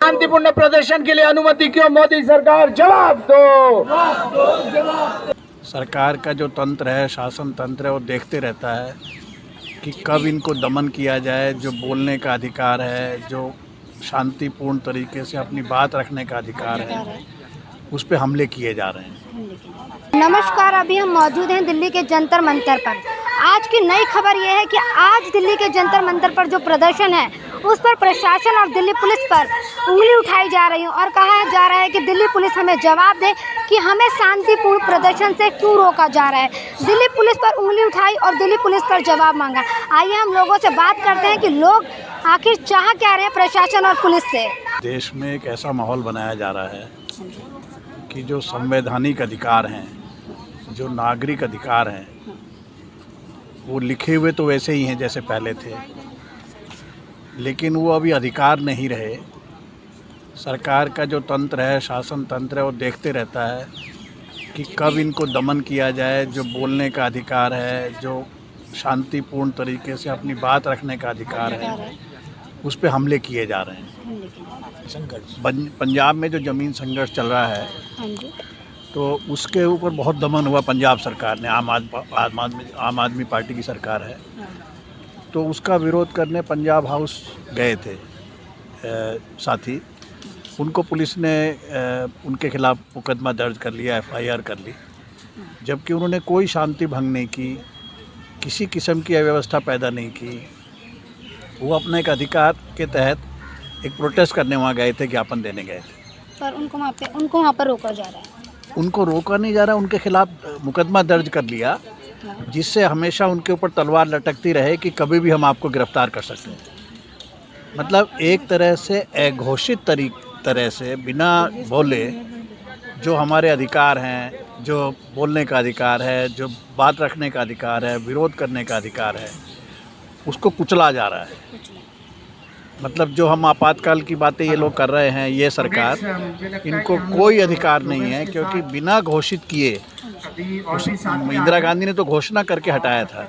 शांतिपूर्ण प्रदर्शन के लिए अनुमति क्यों? मोदी सरकार जवाब दो। सरकार का जो तंत्र है, शासन तंत्र है, वो देखते रहता है कि कब इनको दमन किया जाए। जो बोलने का अधिकार है, जो शांतिपूर्ण तरीके से अपनी बात रखने का अधिकार है, उस पे हमले किए जा रहे हैं। नमस्कार, अभी हम मौजूद हैं दिल्ली के जंतर मंतर पर। आज की नई खबर यह है कि आज दिल्ली के जंतर मंतर पर जो प्रदर्शन है उस पर प्रशासन और दिल्ली पुलिस पर उंगली उठाई जा रही है और कहा जा रहा है कि दिल्ली पुलिस हमें जवाब दे कि हमें शांतिपूर्ण प्रदर्शन से क्यों रोका जा रहा है। दिल्ली पुलिस पर उंगली उठाई और दिल्ली पुलिस पर जवाब मांगा। आइए हम लोगों से बात करते हैं कि लोग आखिर चाह क्या रहे हैं प्रशासन और पुलिस से। देश में एक ऐसा माहौल बनाया जा रहा है कि जो संवैधानिक अधिकार हैं, जो नागरिक अधिकार हैं, वो लिखे हुए तो वैसे ही हैं जैसे पहले थे, लेकिन वो अभी अधिकार नहीं रहे। सरकार का जो तंत्र है, शासन तंत्र है, वो देखते रहता है कि कब इनको दमन किया जाए। जो बोलने का अधिकार है, जो शांतिपूर्ण तरीके से अपनी बात रखने का अधिकार है, उस पे हमले किए जा रहे हैं। पंजाब में जो ज़मीन संघर्ष चल रहा है, तो उसके ऊपर बहुत दमन हुआ पंजाब सरकार ने। आम आदमी पार्टी की सरकार है, तो उसका विरोध करने पंजाब हाउस गए थे साथी। उनको पुलिस ने उनके खिलाफ मुकदमा दर्ज कर लिया, FIR कर ली, जबकि उन्होंने कोई शांति भंग नहीं की, किसी किस्म की अव्यवस्था पैदा नहीं की। वो अपने एक अधिकार के तहत एक प्रोटेस्ट करने वहाँ गए थे, ज्ञापन देने गए थे, पर उनको वहाँ पर रोका जा रहा है। उनको रोका नहीं जा रहा, उनके खिलाफ मुकदमा दर्ज कर लिया, जिससे हमेशा उनके ऊपर तलवार लटकती रहे कि कभी भी हम आपको गिरफ्तार कर सकते हैं। मतलब एक तरह से अघोषित तरह से बिना बोले जो हमारे अधिकार हैं, जो बोलने का अधिकार है, जो बात रखने का अधिकार है, विरोध करने का अधिकार है, उसको कुचला जा रहा है। मतलब जो हम आपातकाल की बातें ये लोग कर रहे हैं, ये सरकार, इनको कोई अधिकार नहीं है, क्योंकि बिना घोषित किए, इंदिरा गांधी ने तो घोषणा करके हटाया था,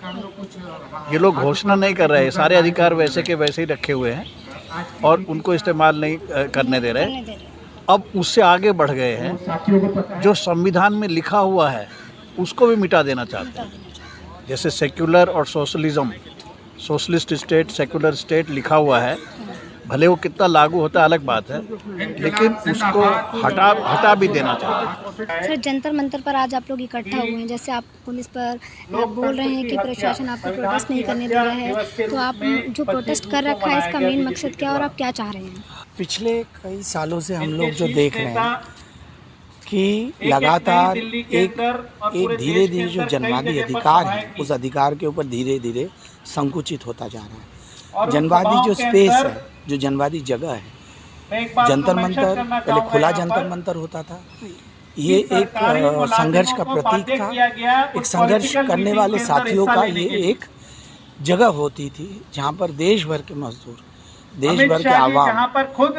ये लोग घोषणा नहीं कर रहे। सारे अधिकार वैसे के वैसे ही रखे हुए हैं और उनको इस्तेमाल नहीं करने दे रहे। अब उससे आगे बढ़ गए हैं, जो संविधान में लिखा हुआ है उसको भी मिटा देना चाहते हैं। जैसे सेक्युलर और socialism, socialist state, secular state लिखा हुआ है, भले वो कितना लागू होता है अलग बात है, लेकिन उसको हटा भी देना चाहते हैं। सर, जंतर मंतर पर आज आप लोग इकट्ठा हुए हैं, जैसे आप पुलिस पर बोल रहे हैं कि प्रशासन आपको प्रोटेस्ट नहीं करने दे रहा है, तो आप जो प्रोटेस्ट कर रखा है इसका मेन मकसद क्या और आप क्या चाह रहे हैं? पिछले कई सालों से हम लोग जो देख रहे हैं कि लगातार एक धीरे धीरे जो जनवादी अधिकार है, उस अधिकार के ऊपर धीरे धीरे संकुचित होता जा रहा है। जनवादी जो स्पेस है, जो जनवादी जगह है, जंतर मंतर पहले खुला जंतर मंतर होता था, ये एक संघर्ष का प्रतीक था। एक संघर्ष करने वाले साथियों का ये एक जगह होती थी जहाँ पर देश भर के मजदूर, देश भर के आवाम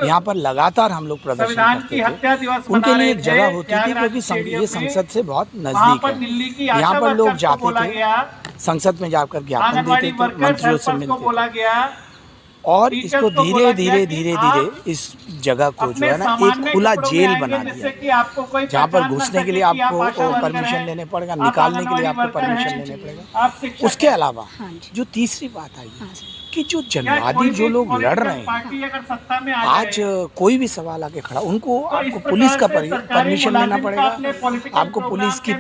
यहाँ पर लगातार हम लोग प्रदर्शन करते थे। उनके लिए एक जगह होती थी, क्योंकि ये संसद से बहुत नजदीक है। यहाँ पर लोग जाते थे, संसद में जाकर ज्ञापन देते थे, मंत्रियों से मिलते थे, और इसको धीरे धीरे इस जगह को जो है ना एक खुला जेल बना दिया, जहाँ पर घुसने के लिए आपको परमिशन लेने पड़ेगा, निकालने के लिए आपको परमिशन लेने पड़ेगा। उसके अलावा जो तीसरी बात आई कि जो जनवादी जो लोग लड़ रहे हैं, आज कोई भी सवाल आके खड़ा, उनको आपको पुलिस का परमिशन लेना पड़ेगा, आपको पुलिस की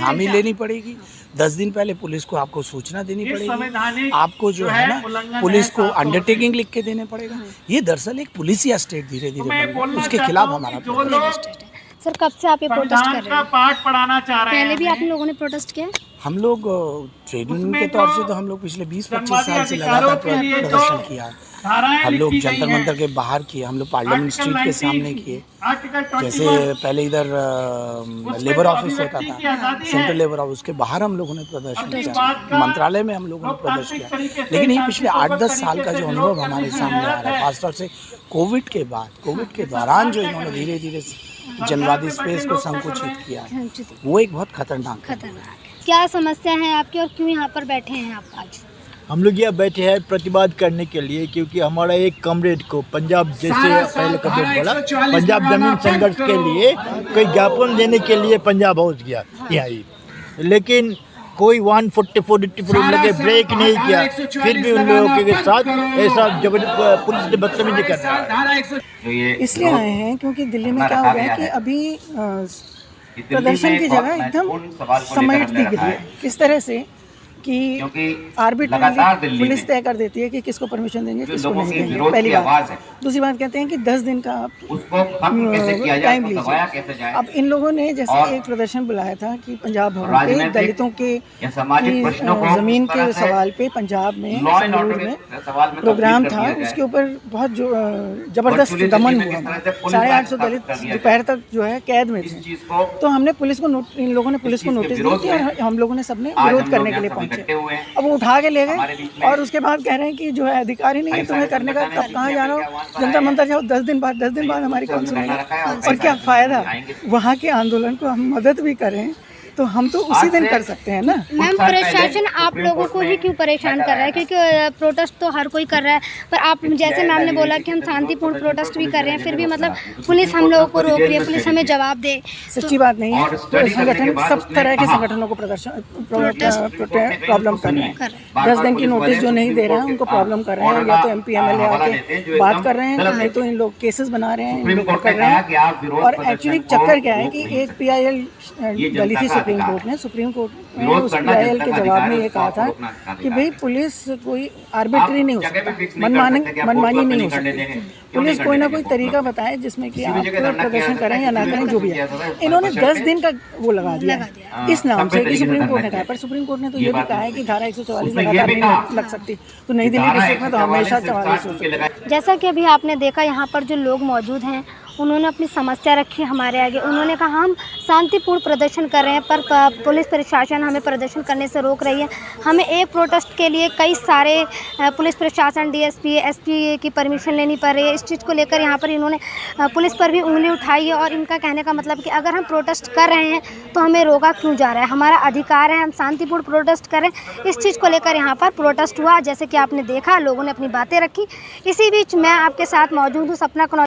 हामी लेनी पड़ेगी, 10 दिन पहले पुलिस को आपको सूचना देनी पड़ेगी, आपको जो है ना पुलिस को अंडरटेकिंग लिख के देने पड़ेगा। ये दरअसल एक पुलिसिया स्टेट धीरे धीरे बन रहा है, उसके खिलाफ हमारा प्रोटेस्ट है। सर, कब से आप ये प्रोटेस्ट कर रहे हैं? पहले भी आप लोगों ने प्रोटेस्ट किया? हम लोग ट्रेनिंग के तौर से तो हम लोग पिछले 20-25 साल से लगातार प्रदर्शन किया है। हम लोग जंतर मंतर के बाहर किए, हम लोग पार्लियामेंट स्ट्रीट के सामने किए। जैसे पहले इधर लेबर ऑफिस होता था, सेंट्रल लेबर ऑफिस, उसके बाहर हम लोगों ने प्रदर्शन किया, मंत्रालय में हम लोगों ने प्रदर्शन किया। लेकिन ये पिछले 8-10 साल का जो अनुभव हमारे सामने आ रहा है, खासतौर से कोविड के बाद, कोविड के दौरान जो इन्होंने धीरे धीरे जनवादी स्पेस को संकुचित किया, वो एक बहुत खतरनाक। क्या समस्या है आपकी और क्यों यहाँ पर बैठे हैं आप आज? हम लोग यहाँ बैठे हैं प्रतिवाद करने के लिए, क्योंकि हमारा एक कमरेड को पंजाब, जैसे पहले कमरेड बोला, पंजाब जमीन संघर्ष के लिए कोई ज्ञापन देने के लिए पंजाब हाउस गया यहाँ ही, लेकिन कोई 144 लगे ब्रेक नहीं किया, फिर भी उन लोगों के साथ ऐसा जबरदस्त पुलिस ने बदतमीजी कर रहा है। इसलिए आए हैं क्योंकि दिल्ली में क्या हो गया है कि अभी प्रदर्शन की जगह एकदम समेट दी गई है। किस तरह से कि आर्बिट्रेरली पुलिस तय कर देती है कि किसको परमिशन देंगे, किसको नहीं देंगे, पहली बात। दूसरी बात कहते हैं कि 10 दिन का आप टाइम लीजिए। अब इन लोगों ने जैसे एक प्रदर्शन बुलाया था कि पंजाब भवन पे दलितों के ज़मीन के सवाल पे पंजाब में संगरूर में प्रोग्राम था, उसके ऊपर बहुत ज़बरदस्त दमन हुआ। 850 दलित दोपहर तक जो है कैद में थे। तो हमने पुलिस को इन लोगों ने पुलिस को नोटिस दी थी और हम लोगों ने सबने विरोध करने के लिए पहुंचे। अब वो उठा के ले गए और उसके बाद कह रहे हैं कि जो है अधिकार ही नहीं है तुम्हें करने का, तब कहाँ जा रहे हो, जंतर मंतर जाओ, 10 दिन बाद हमारी कौन सुनेगा और क्या फ़ायदा। वहाँ के आंदोलन को हम मदद भी करें तो हम तो उसी दिन कर सकते हैं ना। मैम प्रशासन आप लोगों को ही क्यों परेशान कर रहा है, क्योंकि प्रोटेस्ट तो हर कोई कर रहा है, पर आप जैसे मैम ने बोला कि हम शांतिपूर्ण प्रोटेस्ट भी कर रहे हैं, फिर भी मतलब पुलिस हम लोगों को रोक रही है, पुलिस हमें जवाब दे। सच्ची बात नहीं है। तो संगठन सब तरह के संगठनों को प्रॉब्लम कर रहे हैं। 10 दिन की नोटिस जो नहीं दे रहे हैं उनको प्रॉब्लम कर रहे हैं, या तो MP MLA आके बात कर रहे हैं, नहीं तो इन लोग केसेस बना रहे हैं, इन लोग कर रहे हैं। और एक्चुअली चक्कर क्या है कि एक PIL दली थी सुप्रीम कोर्ट में उस PIL के जवाब में ये कहा था कि भाई पुलिस कोई आर्बिट्री नहीं हो सकता, मनमानी नहीं हो सकती। पुलिस कोई ना कोई तरीका बताए जिसमें कि आप प्रदर्शन करें या ना करें, जो भी है। इन्होंने 10 दिन का वो लगा दिया इस नाम से कि सुप्रीम कोर्ट ने कहा, पर सुप्रीम कोर्ट ने तो ये भी कहा है कि धारा 144 लगातार नहीं लग सकती, तो नई दिल्ली डिस्ट्रिक्ट में तो हमेशा 44 हो सकती है। जैसा कि अभी आपने देखा यहाँ पर जो लोग मौजूद हैं उन्होंने अपनी समस्या रखी हमारे आगे। उन्होंने कहा हम शांतिपूर्ण प्रदर्शन कर रहे हैं पर पुलिस प्रशासन हमें प्रदर्शन करने से रोक रही है। हमें एक प्रोटेस्ट के लिए कई सारे पुलिस प्रशासन DSP SP की परमिशन लेनी पड़ रही है। इस चीज़ को लेकर यहाँ पर इन्होंने पुलिस पर भी उंगली उठाई है और इनका कहने का मतलब कि अगर हम प्रोटेस्ट कर रहे हैं तो हमें रोका क्यों जा रहा है, हमारा अधिकार है, हम शांतिपूर्ण प्रोटेस्ट करें। इस चीज़ को लेकर यहाँ पर प्रोटेस्ट हुआ, जैसे कि आपने देखा लोगों ने अपनी बातें रखी। इसी बीच मैं आपके साथ मौजूद हूँ सपना कनौज